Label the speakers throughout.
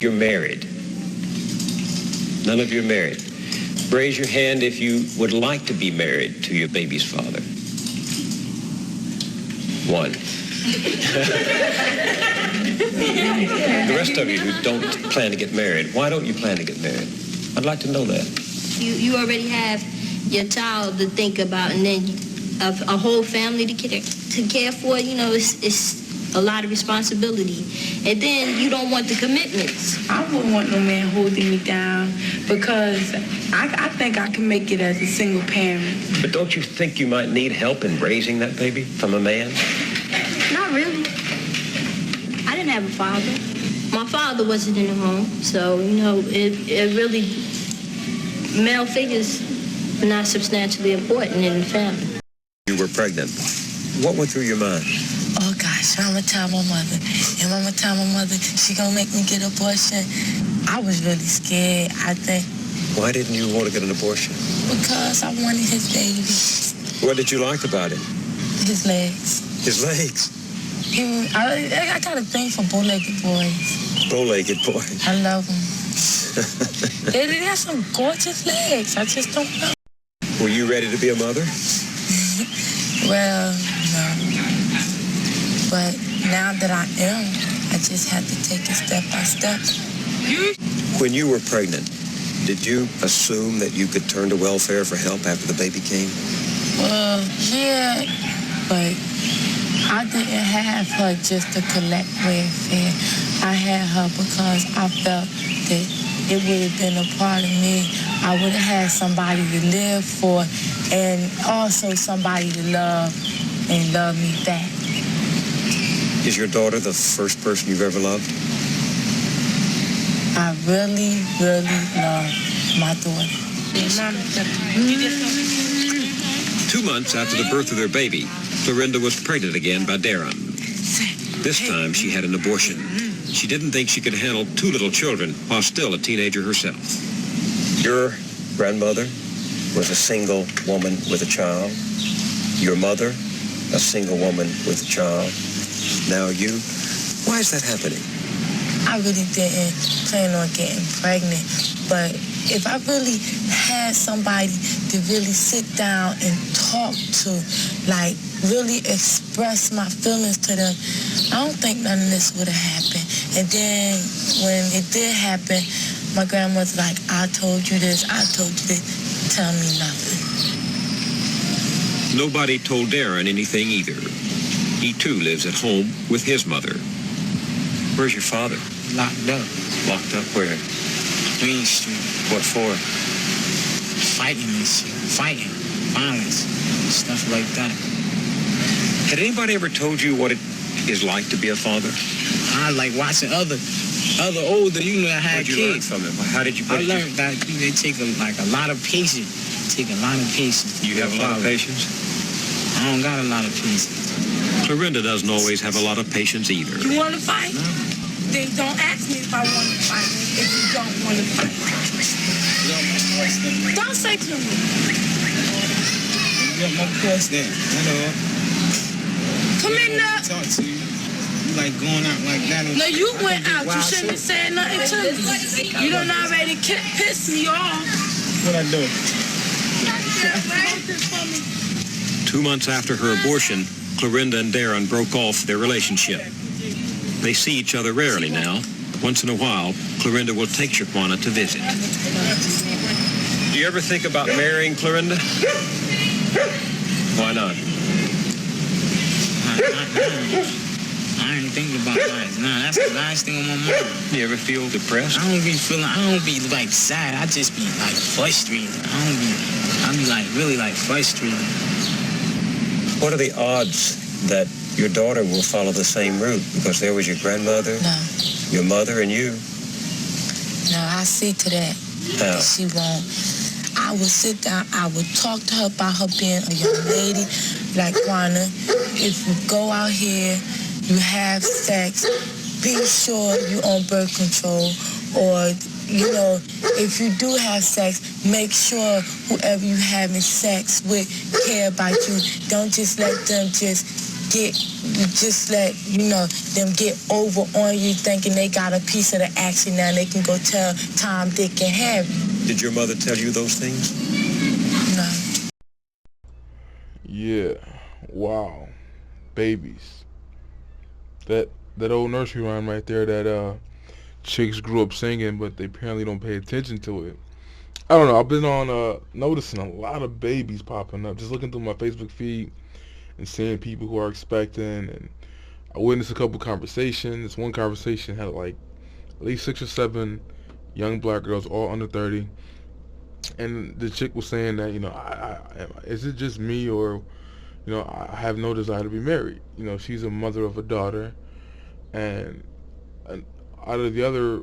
Speaker 1: You're married. None of you are married. Raise your hand if you would like to be married to your baby's father. One. The rest of you who don't plan to get married, why don't you plan to get married? I'd like to know that.
Speaker 2: You already have your child to think about, and then a whole family to care for. You know, it's a lot of responsibility. And then you don't want the commitments.
Speaker 3: I wouldn't want no man holding me down because I think I can make it as a single parent.
Speaker 1: But don't you think you might need help in raising that baby from a man?
Speaker 2: Not really. I didn't have a father. My father wasn't in the home, so, you know, it really, male figures are not substantially important in the family.
Speaker 1: You were pregnant. What went through your mind?
Speaker 4: Oh, gosh, I'm going to tell my mother. And I'm going to tell my mother she going to make me get an abortion. I was really scared, I think.
Speaker 1: Why didn't you want to get an abortion?
Speaker 4: Because I wanted his baby.
Speaker 1: What did you like about him?
Speaker 4: His legs.
Speaker 1: His legs?
Speaker 4: I got a thing for bow-legged boys.
Speaker 1: Bow-legged boys?
Speaker 4: I love them. They have some gorgeous legs. I just don't know.
Speaker 1: Were you ready to be a mother?
Speaker 4: Well, no. But now that I am, I just had to take it step by step.
Speaker 1: When you were pregnant, did you assume that you could turn to welfare for help after the baby came?
Speaker 4: Well, yeah, but I didn't have her just to collect welfare. I had her because I felt that it would have been a part of me. I would have had somebody to live for and also somebody to love and love me back.
Speaker 1: Is your daughter the first person you've ever loved?
Speaker 4: I really, really love my daughter.
Speaker 1: 2 months after the birth of their baby, Clorinda was pregnant again by Darren. This time she had an abortion. She didn't think she could handle 2 little children while still a teenager herself. Your grandmother was a single woman with a child. Your mother, a single woman with a child. Now you. Why is that happening?
Speaker 4: I really didn't plan on getting pregnant, but if I really had somebody to really sit down and talk to, like really express my feelings to them, I don't think none of this would have happened. And then when it did happen, my grandmother's like, I told you this, I told you this. Tell me nothing.
Speaker 1: Nobody told Darren anything either. He too lives at home with his mother. Where's your father?
Speaker 5: Locked up.
Speaker 1: Locked up where?
Speaker 5: Green Street.
Speaker 1: What for?
Speaker 5: Fighting and shit. Fighting. Violence. Stuff like that.
Speaker 1: Had anybody ever told you what it is like to be a father?
Speaker 5: I like watching other older, you know, that had
Speaker 1: kids. What did you learn
Speaker 5: kids.
Speaker 1: from them? How did you?
Speaker 5: I learned that they take a lot of patience. Take a lot of patience.
Speaker 1: You have a lot of patience?
Speaker 5: I don't got a lot of patience.
Speaker 1: Clorinda doesn't always have a lot of patience either.
Speaker 4: You want to fight? No. Then don't ask me if I want to fight if you don't want to fight. Don't say to me.
Speaker 5: You got my question. Hello.
Speaker 4: Come in now.
Speaker 5: Talk to you. You like going out like that.
Speaker 4: No, you went out. You shouldn't have said nothing to me. You done already pissed me off.
Speaker 5: What I do?
Speaker 1: 2 months after her abortion, Clorinda and Darren broke off their relationship. They see each other rarely now. Once in a while, Clorinda will take Shaquana to visit. Do you ever think about marrying Clorinda? Why not?
Speaker 5: I ain't thinking about that. Nah, that's the last thing on my mind.
Speaker 1: You ever feel depressed?
Speaker 5: I don't be like sad. I just be like frustrated. I be like really like frustrated.
Speaker 1: What are the odds that your daughter will follow the same route? Because there was your grandmother,
Speaker 4: No.
Speaker 1: your mother, and you.
Speaker 4: No, I see to that.
Speaker 1: How?
Speaker 4: She won't. I would sit down, I would talk to her about her being a young lady. Like, Juana, if you go out here, you have sex, be sure you on birth control. Or, you know, if you do have sex, make sure whoever you having sex with care about you. Don't just let them just just let, them get over on you thinking they got a piece of the action. Now they can go tell Tom, Dick, and Harry.
Speaker 1: Did your mother tell you those things?
Speaker 4: No.
Speaker 6: Yeah. Wow. Babies. That old nursery rhyme right there that chicks grew up singing, but they apparently don't pay attention to it. I don't know. I've been on noticing a lot of babies popping up. Just looking through my Facebook feed and seeing people who are expecting, and I witnessed a couple conversations. One conversation had like at least 6 or 7 young black girls, all under 30, and the chick was saying that is it just me, or I have no desire to be married. She's a mother of a daughter, and out of the other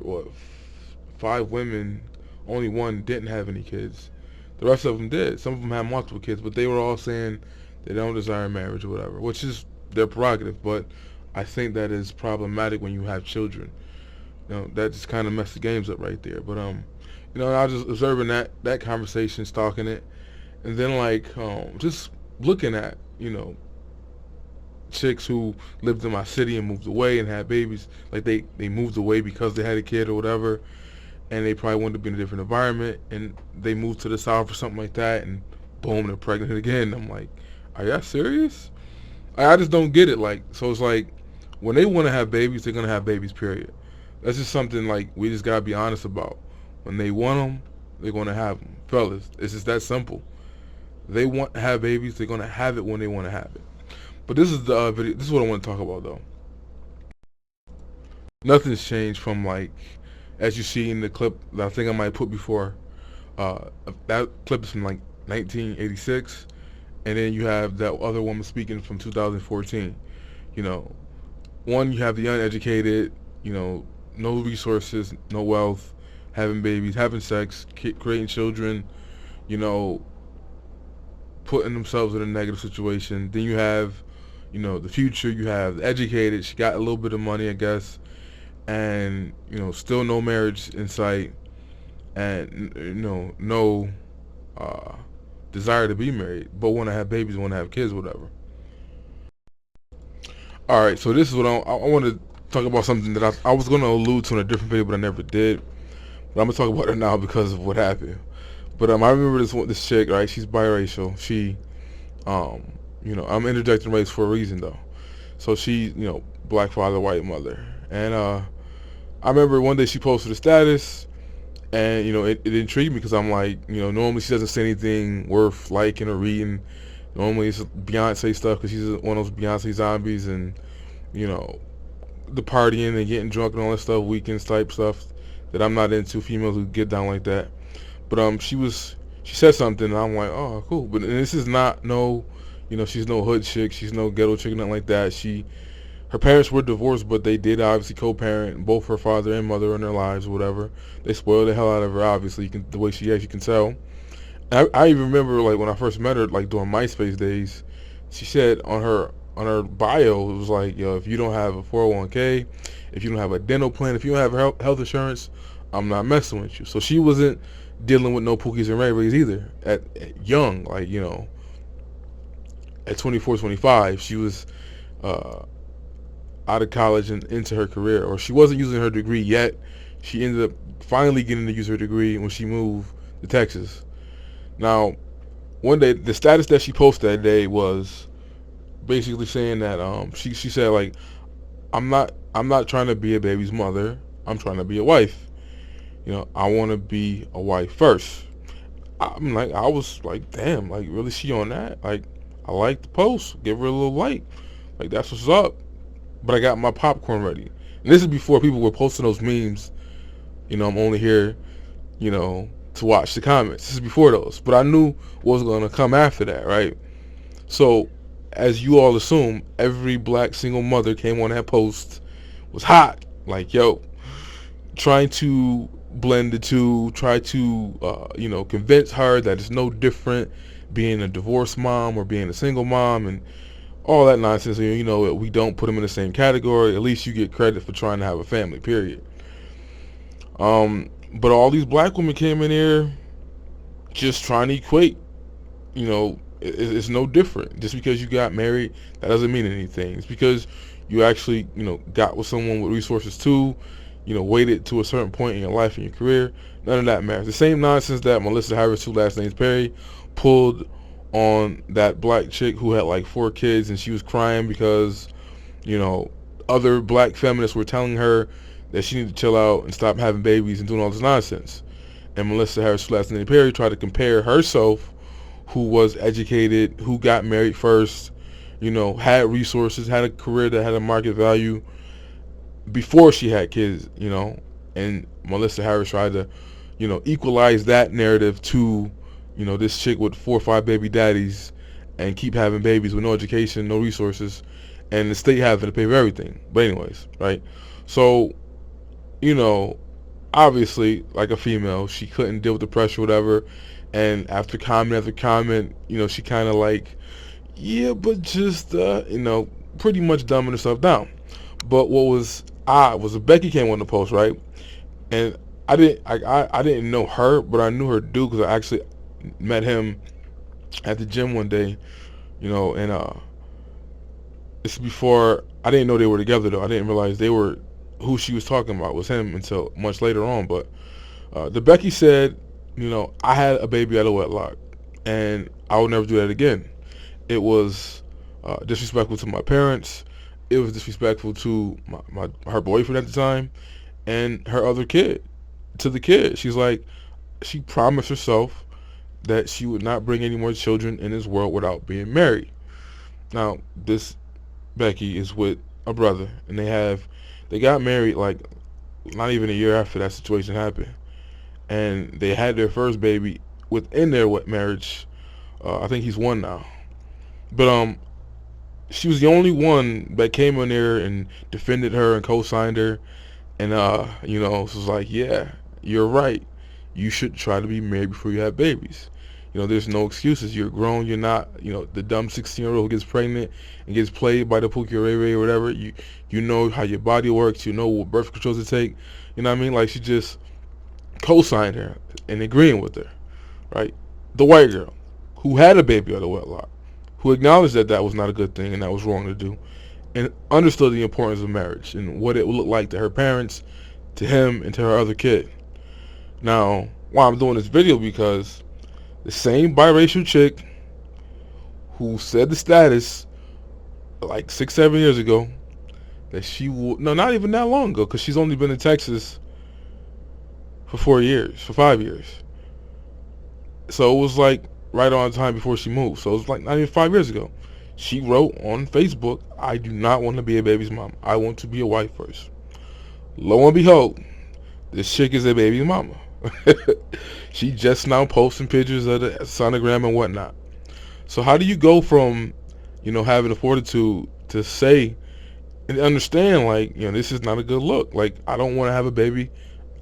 Speaker 6: 5 women, only one didn't have any kids. The rest of them did. Some of them had multiple kids, but they were all saying they don't desire marriage or whatever, which is their prerogative. But I think that is problematic when you have children. That just kind of messed the games up right there. But I was just observing that conversation, stalking it, and then just looking at chicks who lived in my city and moved away and had babies. Like they moved away because they had a kid or whatever, and they probably wanted to be in a different environment, and they moved to the South or something like that, and boom, they're pregnant again. I'm like, are y'all serious? I just don't get it. So it's like, when they want to have babies, they're gonna have babies, period. That's just something we just gotta be honest about. When they want them, they're gonna have them. Fellas, it's just that simple. They want to have babies, they're gonna have it when they want to have it. But this is the video. This is what I want to talk about, though. Nothing's changed from as you see in the clip that I think I might put before. That clip is from 1986, and then you have that other woman speaking from 2014. One, you have the uneducated, no resources, no wealth, having babies, having sex, creating children, putting themselves in a negative situation. Then you have the future. You have the educated. She got a little bit of money, I guess, and still no marriage in sight, and no desire to be married, but want to have babies, want to have kids, whatever. All right, so this is what I want to talk about, something that I was going to allude to in a different video, but I never did. But I'm gonna talk about it now because of what happened. But I remember this chick, right? She's biracial. She, I'm interjecting race for a reason though. So she, black father, white mother, and I remember one day she posted a status, and it intrigued me because I'm like, normally she doesn't say anything worth liking or reading. Normally it's Beyonce stuff because she's one of those Beyonce zombies, and the partying and getting drunk and all that stuff, weekends type stuff that I'm not into. Females who get down like that. But she said something, and I'm like, oh, cool. But this is not she's no hood chick, she's no ghetto chick, nothing like that. Her parents were divorced, but they did obviously co-parent both her father and mother in their lives or whatever. They spoiled the hell out of her, obviously. The way she acts, you can tell. I even remember when I first met her, during MySpace days, she said on her bio, it was like, if you don't have a 401k, if you don't have a dental plan, if you don't have health insurance, I'm not messing with you. So she wasn't dealing with no Pookies and Ray Rays either. At young, at 24, 25, she was out of college and into her career, or she wasn't using her degree yet. She ended up finally getting to use her degree when she moved to Texas. Now, one day, the status that she posted that day was basically saying that she said I'm not trying to be a baby's mother. I'm trying to be a wife. I want to be a wife first. I was like, damn, really, she on that? I like the post. Give her a little like. That's what's up. But I got my popcorn ready. And this is before people were posting those memes. I'm only here, to watch the comments. This is before those. But I knew what was going to come after that, right? So, as you all assume, every black single mother came on that post, was hot. Trying to blend the two, try to, convince her that it's no different being a divorced mom or being a single mom and all that nonsense. We don't put them in the same category. At least you get credit for trying to have a family, period. But all these black women came in here just trying to equate, it's no different. Just because you got married, that doesn't mean anything. It's because you actually, got with someone with resources too, waited to a certain point in your life and your career. None of that matters. The same nonsense that Melissa Harris, who last name's Perry, pulled on that black chick who had like 4 kids, and she was crying because, other black feminists were telling her that she needed to chill out and stop having babies and doing all this nonsense. And Melissa Harris, who last name Perry, tried to compare herself, who was educated, who got married first, had resources, had a career that had a market value before she had kids, and Melissa Harris tried to, equalize that narrative to, this chick with 4 or 5 baby daddies and keep having babies with no education, no resources, and the state having to pay for everything. But anyways, right? So, obviously, like a female, she couldn't deal with the pressure, whatever. And after comment, she kind of like, yeah, but just, pretty much dumbing herself down. But what was odd was that Becky came on the post, right? And I didn't know her, but I knew her dude because I actually met him at the gym one day, and this is before, I didn't know they were together though. I didn't realize who she was talking about was him until much later on. But the Becky said, I had a baby out of wedlock, and I would never do that again. It was disrespectful to my parents. It was disrespectful to her boyfriend at the time and her other kid. To the kid, she's like, she promised herself that she would not bring any more children in this world without being married. Now, this Becky is with a brother, and they got married like not even a year after that situation happened, and they had their first baby within their marriage. I think he's 1 now, but she was the only one that came in there and defended her and co-signed her, and was like, yeah, you're right. You should try to be married before you have babies. There's no excuses. You're grown. You're not, the dumb 16-year-old who gets pregnant and gets played by the Pookie Ray Ray or whatever. You know how your body works. You know what birth control to take. You know what I mean? Like, she just co-signed her and agreeing with her, right? The white girl who had a baby out of wedlock, who acknowledged that that was not a good thing and that was wrong to do, and understood the importance of marriage and what it would look like to her parents, to him, and to her other kid. Now, why I'm doing this video, because the same biracial chick who said the status like 6-7 years ago that she would, no, not even that long ago, because she's only been in Texas for 5 years. So it was like right on time before she moved. So it was like not even 5 years ago. She wrote on Facebook, I do not want to be a baby's mom. I want to be a wife first. Lo and behold, this chick is a baby's mama. She just now posting pictures of the sonogram and whatnot. So how do you go from, having the fortitude to say and understand, like, this is not a good look. Like, I don't want to have a baby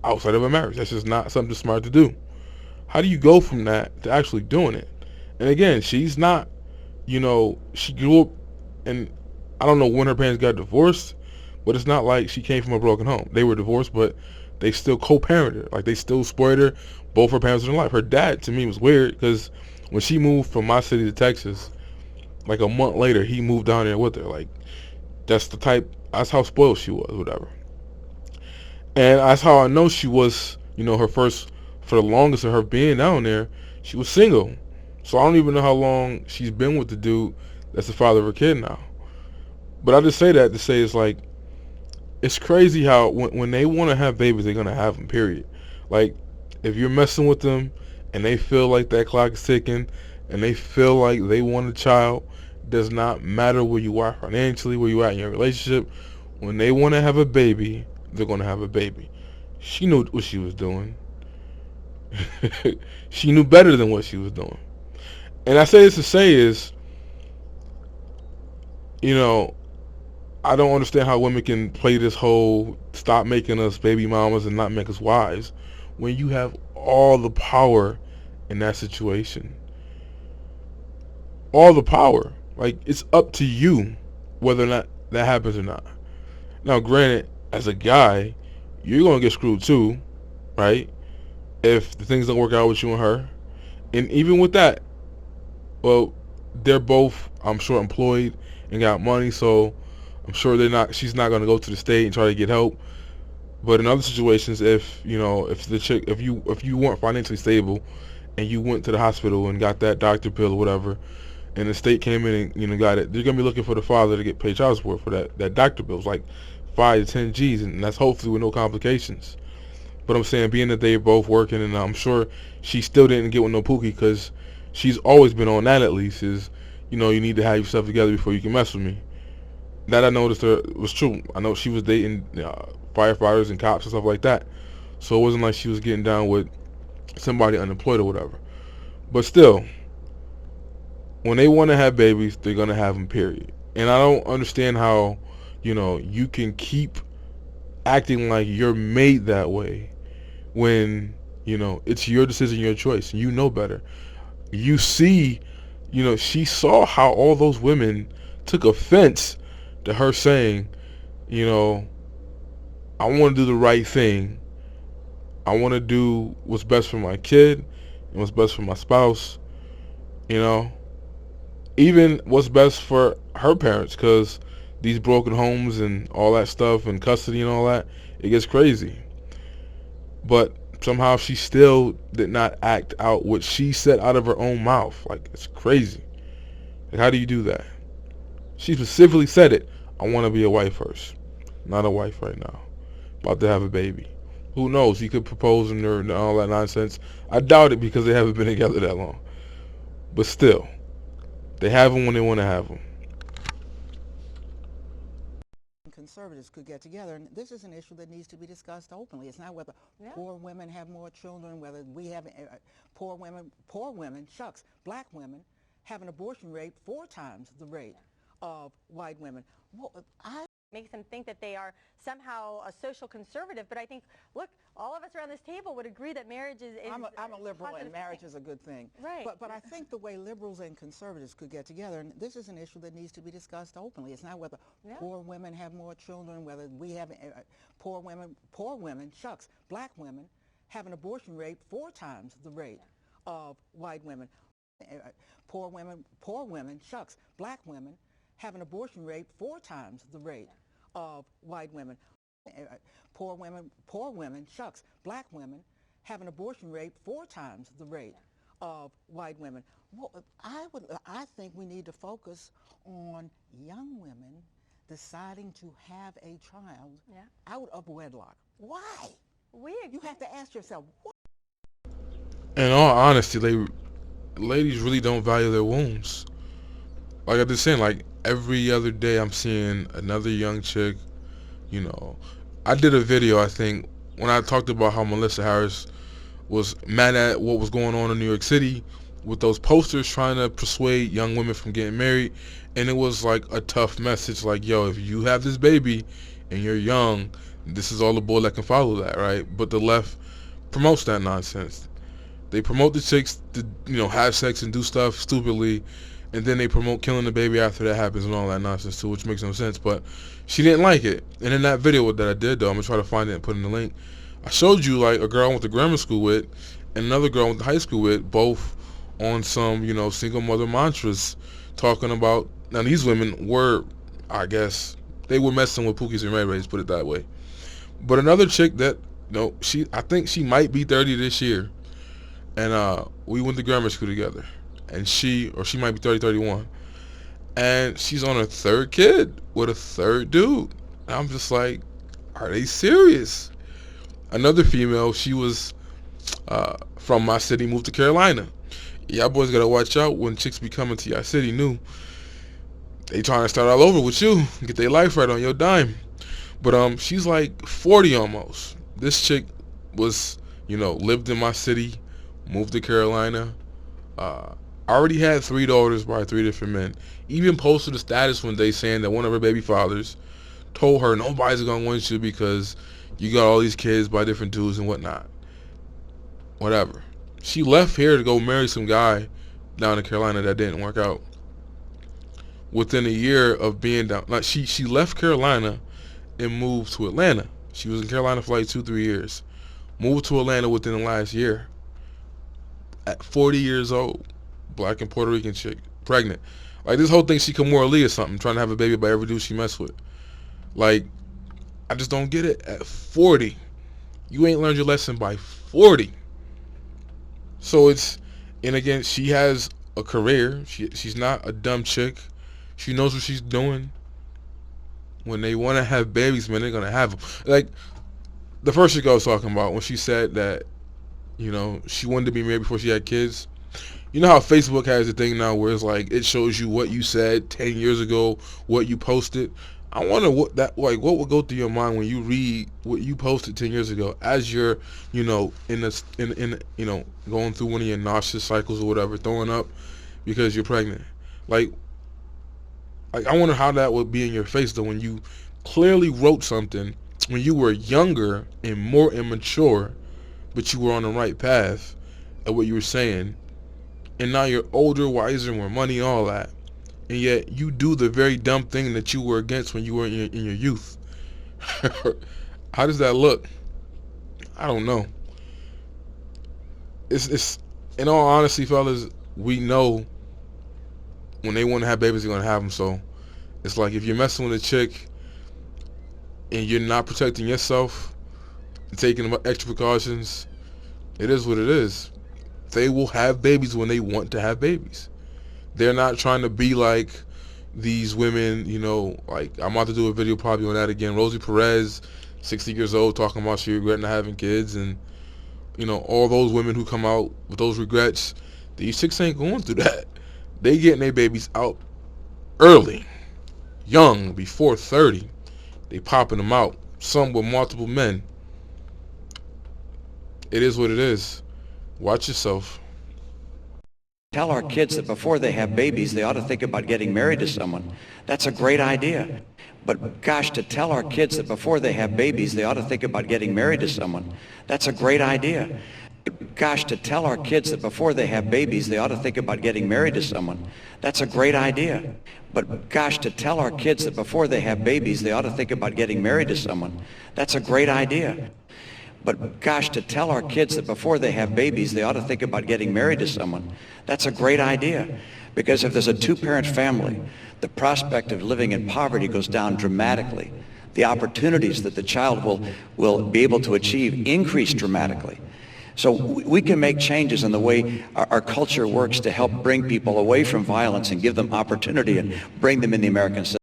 Speaker 6: outside of a marriage. That's just not something smart to do. How do you go from that to actually doing it? And again, she's not, she grew up, and I don't know when her parents got divorced, but it's not like she came from a broken home. They were divorced, but they still co-parented her. Like, they still spoiled her. Both her parents were in life. Her dad, to me, was weird, because when she moved from my city to Texas, like a month later, he moved down there with her. Like, that's how spoiled she was, whatever. And that's how I know she was, her first, for the longest of her being down there, she was single. So I don't even know how long she's been with the dude that's the father of her kid now. But I just say that to say, it's like, it's crazy how when they want to have babies, they're going to have them, period. Like, if you're messing with them and they feel like that clock is ticking and they feel like they want a child, does not matter where you are financially, where you are in your relationship. When they want to have a baby, they're going to have a baby. She knew what she was doing. She knew better than what she was doing. And I say this to say is, I don't understand how women can play this whole stop making us baby mamas and not make us wives when you have all the power in that situation. All the power. Like, it's up to you whether or not that happens or not. Now, granted, as a guy, you're going to get screwed too, right? If the things don't work out with you and her. And even with that, well, they're both, I'm sure, employed and got money, so I'm sure she's not going to go to the state and try to get help. But in other situations, if you weren't financially stable and you went to the hospital and got that doctor pill or whatever, and the state came in and got it, they're gonna be looking for the father to get paid child support for that doctor bill. It's like 5 to 10 G's, and that's hopefully with no complications. But I'm saying, being that they're both working, and I'm sure she still didn't get with no Pookie, because she's always been on that, at least, is, you need to have yourself together before you can mess with me. That I noticed was true. I know she was dating firefighters and cops and stuff like that, so it wasn't like she was getting down with somebody unemployed or whatever. But still, when they want to have babies, they're gonna have them, period. And I don't understand how you can keep acting like you're made that way when it's your decision, your choice, and you know better. You see, she saw how all those women took offense to her saying, I want to do the right thing. I want to do what's best for my kid and what's best for my spouse. Even what's best for her parents, because these broken homes and all that stuff and custody and all that, it gets crazy. But somehow she still did not act out what she said out of her own mouth. Like, it's crazy. Like, how do you do that? She specifically said it. I want to be a wife first. Not a wife right now. About to have a baby. Who knows? He could propose in her and all that nonsense. I doubt it, because they haven't been together that long. But still, they have them when they want to have them.
Speaker 7: Conservatives could get together, and this is an issue that needs to be discussed openly. It's not whether poor women have more children, whether we have poor women, shucks, black women have an abortion rate 4 times the rate of white women. Well,
Speaker 8: makes them think that they are somehow a social conservative, but I think, look, all of us around this table would agree that marriage is
Speaker 7: I'm a liberal, and marriage is a good thing.
Speaker 8: Right.
Speaker 7: But I think the way liberals and conservatives could get together, and this is an issue that needs to be discussed openly. It's not whether poor women have more children, whether we have poor women, shucks, black women have an abortion rate 4 times the rate of white women. Poor women, shucks, black women have an abortion rate 4 times the rate of white women. Poor women, shucks, black women have an abortion rate 4 times the rate of white women. Well, I think we need to focus on young women deciding to have a child out of wedlock. Why? You have to ask yourself, why?
Speaker 6: In all honesty, ladies really don't value their wombs. Like I'm just saying, like every other day I'm seeing another young chick, I did a video, I think, when I talked about how Melissa Harris was mad at what was going on in New York City with those posters trying to persuade young women from getting married, and it was like a tough message, like, yo, if you have this baby and you're young, this is all the bull that can follow that, right? But the left promotes that nonsense. They promote the chicks to, have sex and do stuff stupidly, and then they promote killing the baby after that happens and all that nonsense too, which makes no sense. But she didn't like it. And in that video that I did, though, I'm going to try to find it and put in the link, I showed you, like, a girl I went to grammar school with and another girl I went to high school with, both on some, single mother mantras, talking about, now these women were, I guess, they were messing with Pookies and Ray Rays, put it that way. But another chick that, I think she might be 30 this year. And we went to grammar school together. And she might be 30, 31. And she's on her 3rd kid with a 3rd dude. And I'm just like, are they serious? Another female, she was from my city, moved to Carolina. Y'all boys gotta watch out when chicks be coming to your city new. They trying to start all over with you, get their life right on your dime. But she's like 40 almost. This chick was, lived in my city, moved to Carolina, already had 3 daughters by 3 different men. Even posted a status one day saying that one of her baby fathers told her nobody's gonna want you because you got all these kids by different dudes and whatnot. Whatever. She left here to go marry some guy down in Carolina that didn't work out. Within a year of being down, like she left Carolina and moved to Atlanta. She was in Carolina for like 2-3 years. Moved to Atlanta within the last year. At 40 years old, black and Puerto Rican chick, pregnant. Like, this whole thing, she Kimora Lee or something, trying to have a baby by every dude she mess with. Like, I just don't get it. At 40, you ain't learned your lesson by 40. So it's, and again, she has a career. She's not a dumb chick. She knows what she's doing. When they want to have babies, man, they're going to have them. Like, the first chick I was talking about, when she said that, you know, she wanted to be married before she had kids. You know how Facebook has a thing now where it's like, it shows you what you said 10 years ago, what you posted. I wonder what would go through your mind when you read what you posted 10 years ago as you're, you know, in you know, going through one of your nauseous cycles or whatever, throwing up because you're pregnant. Like I wonder how that would be in your face though, when you clearly wrote something when you were younger and more immature, but you were on the right path at what you were saying, and now you're older, wiser, more money, all that, and yet you do the very dumb thing that you were against when you were in your youth. How does that look? I don't know. It's in all honesty, fellas, we know when they want to have babies, they're going to have them. So it's like, if you're messing with a chick and you're not protecting yourself and taking extra precautions, it is what it is. They will have babies when they want to have babies. They're not trying to be like these women, you know, like, I'm about to do a video probably on that again. Rosie Perez, 60 years old, talking about she regretting not having kids, and, you know, all those women who come out with those regrets. These chicks ain't going through that. They getting their babies out early, young, before 30. They popping them out, some with multiple men. It is what it is. Watch yourself.
Speaker 9: Tell our kids that before they have babies, they ought to think about getting married to someone. That's a great idea. But gosh, to tell our kids that before they have babies, they ought to think about getting married to someone. That's a great idea. Gosh, to tell our kids that before they have babies, they ought to think about getting married to someone. That's a great idea. But gosh, to tell our kids that before they have babies, they ought to think about getting married to someone. That's a great idea. But gosh, to tell our kids that before they have babies, they ought to think about getting married to someone. That's a great idea. Because if there's a two-parent family, the prospect of living in poverty goes down dramatically. The opportunities that the child will be able to achieve increase dramatically. So we can make changes in the way our culture works to help bring people away from violence and give them opportunity and bring them in the American system.